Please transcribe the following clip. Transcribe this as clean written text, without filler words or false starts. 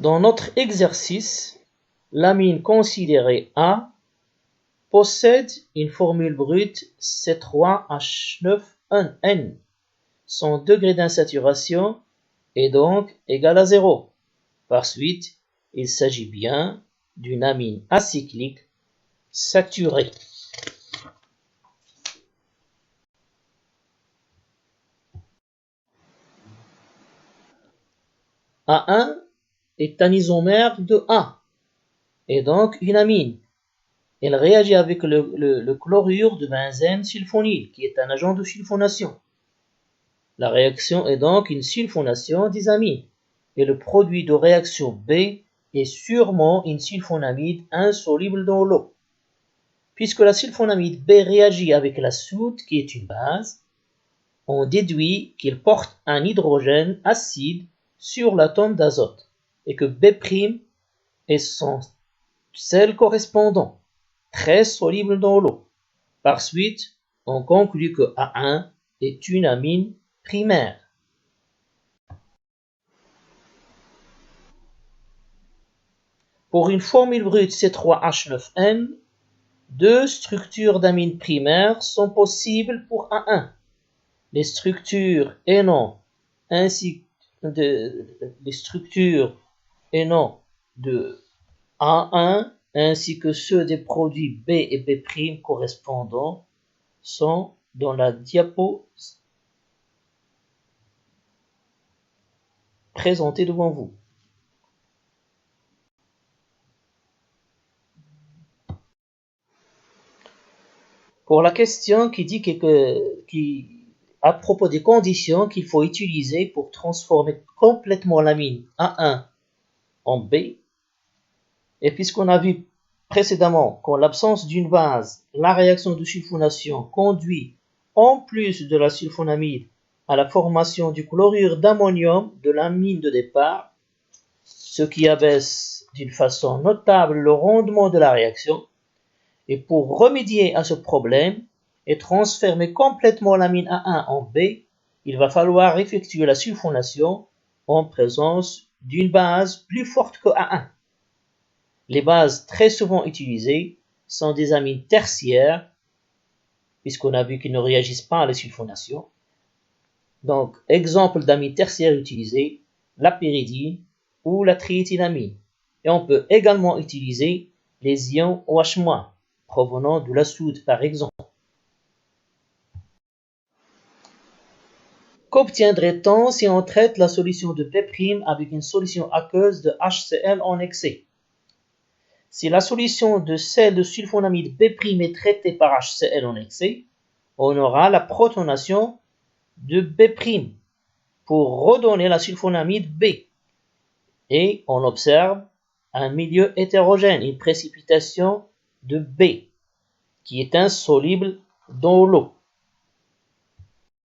Dans notre exercice, l'amine considérée A possède une formule brute C3H9N. Son degré d'insaturation est donc égal à 0. Par suite, il s'agit bien d'une amine acyclique saturée. A1 est un isomère de A, et donc une amine. Elle réagit avec le chlorure de benzène sulfonyle, qui est un agent de sulfonation. La réaction est donc une sulfonation des amines, et le produit de réaction B est sûrement une sulfonamide insoluble dans l'eau. Puisque la sulfonamide B réagit avec la soude, qui est une base, on déduit qu'il porte un hydrogène acide sur l'atome d'azote, et que B' est son sel correspondant, très soluble dans l'eau. Par suite, on conclut que A1 est une amine primaire. Pour une formule brute C3H9N, deux structures d'amines primaires sont possibles pour A1. Les structures énant de A1 ainsi que ceux des produits B et B' correspondants sont dans la diapo présentée devant vous. Pour la question qui dit à propos des conditions qu'il faut utiliser pour transformer complètement l'amine A1 en B, et puisqu'on a vu précédemment qu'en l'absence d'une base, la réaction de sulfonation conduit, en plus de la sulfonamide, à la formation du chlorure d'ammonium de l'amine de départ, ce qui abaisse d'une façon notable le rendement de la réaction. Et pour remédier à ce problème et transformer complètement l'amine A1 en B, il va falloir effectuer la sulfonation en présence d'une base plus forte que A1. Les bases très souvent utilisées sont des amines tertiaires, puisqu'on a vu qu'ils ne réagissent pas à la sulfonation. Donc, exemple d'amines tertiaires utilisées, la pyridine ou la triéthylamine. Et on peut également utiliser les ions OH-, provenant de la soude par exemple. Qu'obtiendrait-on si on traite la solution de B' avec une solution aqueuse de HCl en excès? Si la solution de sel de sulfonamide B' est traitée par HCl en excès, on aura la protonation de B' pour redonner la sulfonamide B. Et on observe un milieu hétérogène, une précipitation de B, qui est insoluble dans l'eau.